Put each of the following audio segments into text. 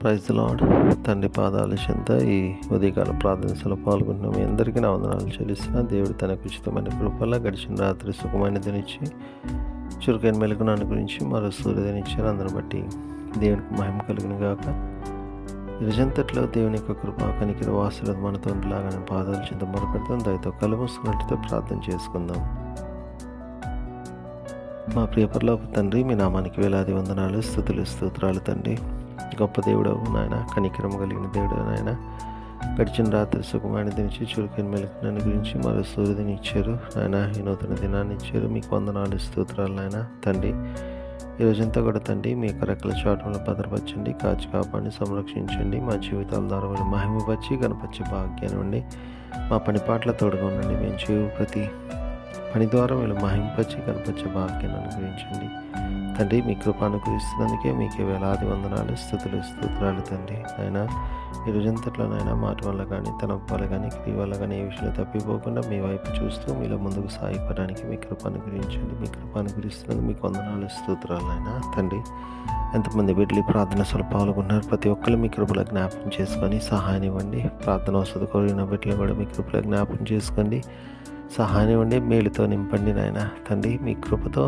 Praise the lord. తండ్రి పాదాల చెంత ఈ ఉదయకాల ప్రార్థనలో పాల్గొన్న మీ అందరికీ నా వందనాలు చెల్లిస్తున్నా. దేవుడు తనకు ఉచితమైన కృపల గడిచిన రాత్రి సుఖమైన దినిచ్చి చురుకైన మెలుగును అనుగురించి మరో సూర్యదినిచ్చారు. అందరిని బట్టి దేవునికి మహిమ కలుగును గాక. రోజంతట్లో దేవుని యొక్క కృప కనికిర వాసులది మనతో లాగానే పాదాల చెంత మొరపెడతాం. దయతో కళ్ళు మూసుకున్నట్టుతో ప్రార్థన చేసుకుందాం. మా ప్రియపరలోక తండ్రి, మీ నామానికి వేలాది వందనాలు, స్తుతులు, స్తోత్రాలు తండ్రి. గొప్ప దేవుడవు నాయన, కనికరం కలిగిన దేవుడు నాయన. గడిచిన రాత్రి సుఖమైన దినిచ్చి చురుకైన మెలుగునని గురించి మరో సూర్యుడిని ఇచ్చారు నాయన. ఈ నూతన దినాన్ని ఇచ్చారు. మీకు వందనాలు, స్తోత్రాలు నాయన తండ్రి. ఈ రోజంతా కూడా తండ్రి మీ యొక్క రెక్కల చాటులను భద్రపరచండి, కాచి కాపాడి సంరక్షించండి. మా జీవితాల ద్వారా మీరు మహిమపరిచి గణపరిచే భాగ్యాన్ని ఉండి మా పని పాటల తోడుగా ఉండండి. మేము చేయు ప్రతి పని ద్వారా మీరు మహింపరిచి కనపరిచే భాగ్యాన్ని అనుగ్రహించండి తండ్రి. మీ కృప అనుగ్రహిస్తున్నందుకే మీకే వేలాది వందనాలు, స్తుతులు, స్తోత్రాలు తండ్రి. ఆయన ఈ రోజంతట్లో నాయన మాట వల్ల కానీ తలంపు వల్ల కానీ క్రియ వల్ల కానీ ఏ విషయంలో తప్పిపోకుండా మీ వైపు చూస్తూ మీలో ముందుకు సాగిపోవడానికి మీ కృప అనుగ్రహించండి. మీ కృప అనుగ్రహిస్తున్నందుకు మీకు వందనాలు, స్తోత్రాలు నాయన తండ్రి. ఎంతమంది బిడ్డలు ప్రార్థనలో పాల్గొన్నారు, ప్రతి ఒక్కరు మీ కృపలో జ్ఞాపకం చేసుకొని సహాయం ఇవ్వండి. ప్రార్థన వసతి కోరిన బిడ్డలు కూడా మీ కృపలో జ్ఞాపకం చేసుకోండి, సహాయం ఇవ్వండి. మేలుతో నింపండి నాయన తండ్రి. మీ కృపతో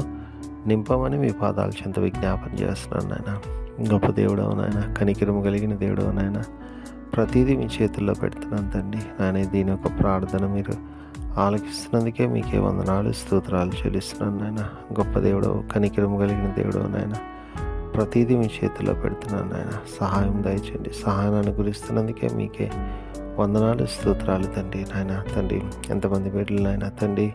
నింపమని మీ పాదాల చెంత విజ్ఞాపన చేస్తున్నాను నాయన. గొప్ప దేవుడవు నాయన, కనికరం కలిగిన దేవుడవు నాయన. ప్రతిదీ మీ చేతుల్లో పెడుతున్నాను తండ్రి. నాయన దీని యొక్క ప్రార్థన మీరు ఆలకిస్తున్నందుకే మీకే వందనాలు, స్తోత్రాలు చెల్లిస్తున్నాను నాయన. గొప్ప దేవుడవు, కనికరం కలిగిన దేవుడవు నాయన. ప్రతిదీ మీ చేతుల్లో పెడుతున్నాను నాయన. సహాయం దయచేయండి. సహాయాన్ని అనుగ్రహిస్తున్నందుకే మీకే వందనాలు, స్తోత్రాలు తండ్రి. నాయన తండ్రి, ఎంతమంది బిడ్డలు నాయన తండ్రి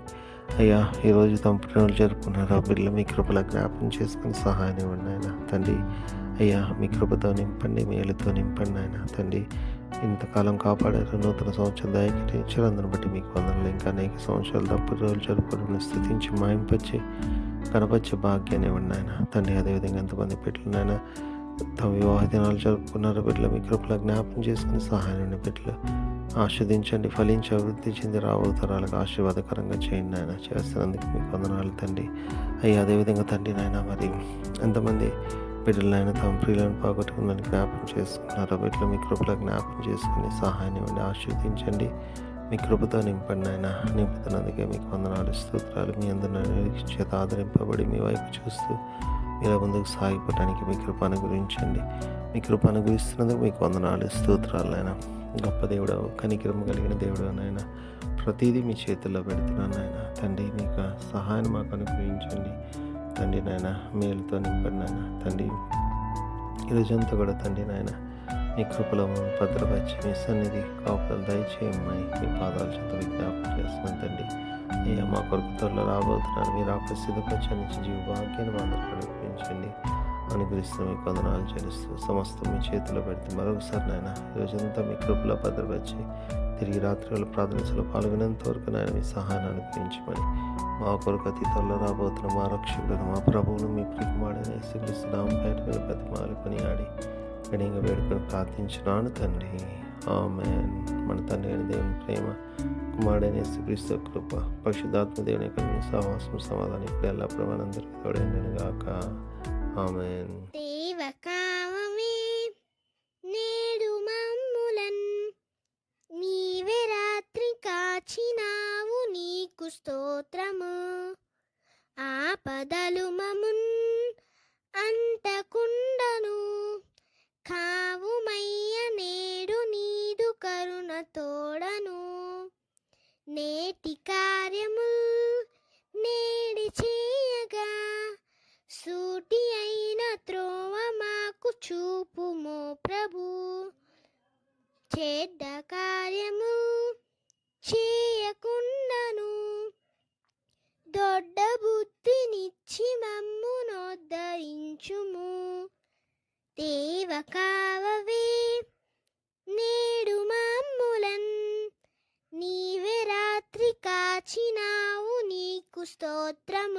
అయ్యా ఈరోజు తమ పుట్టినరోజు జరుపుకున్నారు. ఆ బిడ్డలు మీ కృపలో జ్ఞాపకం చేసుకుని సహాయం ఇవ్వండి నాయన తండ్రి. అయ్యా మీ కృపతో నింపండి, మేలుతో నింపండి నాయన తండ్రి. ఇంతకాలం కాపాడారు, నూతన సంవత్సరం దయచేయించారు. అందరిని బట్టి మీకు వందనాలు. ఇంకా అనేక సంవత్సరాలు తప్పుడు రోజులు జరుపుకుని స్థుతించి మాయింపచ్చి కనపరిచే భాగ్యాన్ని ఇవ్వండి నాయన తండ్రి. అదేవిధంగా ఎంతమంది బిడ్డలు నాయన తమ వివాహ దినాలు జరుపుకున్నారు. బిడ్డలు మీ కృపలో జ్ఞాపకం చేసుకుని సహాయం ఉండి బిడ్డలు ఆస్వాదించండి, ఫలించి అభివృద్ధి చెంది రాబోయే తరాలకు ఆశీర్వాదకరంగా చేయండి నాయన. చేస్తున్నందుకు మీకు వందనాలు తండ్రి. అయ్యా అదేవిధంగా తండ్రి నాయన, మరి ఎంతమంది బిడ్డలు నాయన తమ ప్రియులను పోగొట్టుకుని జ్ఞాపకం చేసుకున్నారు. బిడ్డలు మీ కృపలో జ్ఞాపకం చేసుకుని సహాయం ఇవ్వండి, ఆశీర్వదించండి. మీ కృపతో నింపండి నాయన. నింపుతున్నందుకే మీకు వందనాలు, స్తోత్రాలు. మీ అందరి చేత ఆదరింపబడి మీ వైపు చూస్తూ మీలో ముందుకు సాగిపోవడానికి మీ కృప అనుగ్రహించండి. మీ కృప అనుగ్రహిస్తున్నందుకు మీకు వందనాలు, స్తోత్రాలు నాయన. గొప్ప దేవుడు, కనికరం కలిగిన దేవుడు నాయన. ప్రతిదీ మీ చేతుల్లో పెడుతున్నాను నాయన తండ్రి. మీకు సహాయం మాకు అనుగ్రహించండి తండ్రి నాయన. మేలుతో నింపండి నాయన తండ్రి. ఈరోజంతా కూడా తండ్రి నాయన మీ కృపలో భద్రపరిచి మీ సన్నిధి కాపుదలు దయచేయమని మీ పాదాల చేత విజ్ఞాపన చేస్తున్నాను తండ్రి. అయ్యా మా కొరకు త్వరలో రాబోతున్నారు. మీరు ఆకు సిద్ధపరచని జీవ భాగ్యాన్ని మా అందరికీ అనుగ్రహించండి. అనుగ్రహిస్తూ మీకు వందనాలు చెల్లిస్తూ సమస్తం మీ చేతిలో పెడితే మరొకసారి నాయన ఈరోజంతా మీ కృపలో భద్రపరిచి తిరిగి రాత్రి ప్రార్థనలో పాల్గొనేంత వరకు నాయన మీ సహాయాన్ని అనుగ్రహించమని మా కొరకు అతి త్వరలో రాబోతున్న మా రక్షకుడు మా ప్రభువును మీ ప్రియకుమారుడైన యేసుక్రీస్తు నామమున పేరిట పెద్దమాలు కొనియాడి వినయంగా వేడుకొని ప్రార్థించున్నాను తండ్రి. ఆమేన్. మన తండ్రి అయిన దేవుని ప్రేమ, కుమారుడైన యేసుక్రీస్తు కృప, పరిశుద్ధాత్మ దేవుని యొక్క సహవాసం సమాధానం ఇప్పుడు ఎల్లప్పుడూ మనందరికీ తోడైనను గాక. ఆమేన్. దేవకావమే నేడు మమ్ములన్ నీవే రాత్రి కాచినావు, నీకు స్తోత్రము. ఆపదలు మమున్ అంటకుండను కావుమయ్య, నేడు నీదు కరుణ తోడను. నేటి కార్యము నేడి చేయగా సూటి అయిన త్రోవ మాకు చూపుమో ప్రభు. చెడ్డ కార్యము చేయకుండాను దొడ్డ బుద్ధినిచ్చి మమ్మునోద్ధరించుము. దేవకావవే నేడు మమ్ములన్ నీవే రాత్రి కాచినావు, నీకు స్తోత్రం.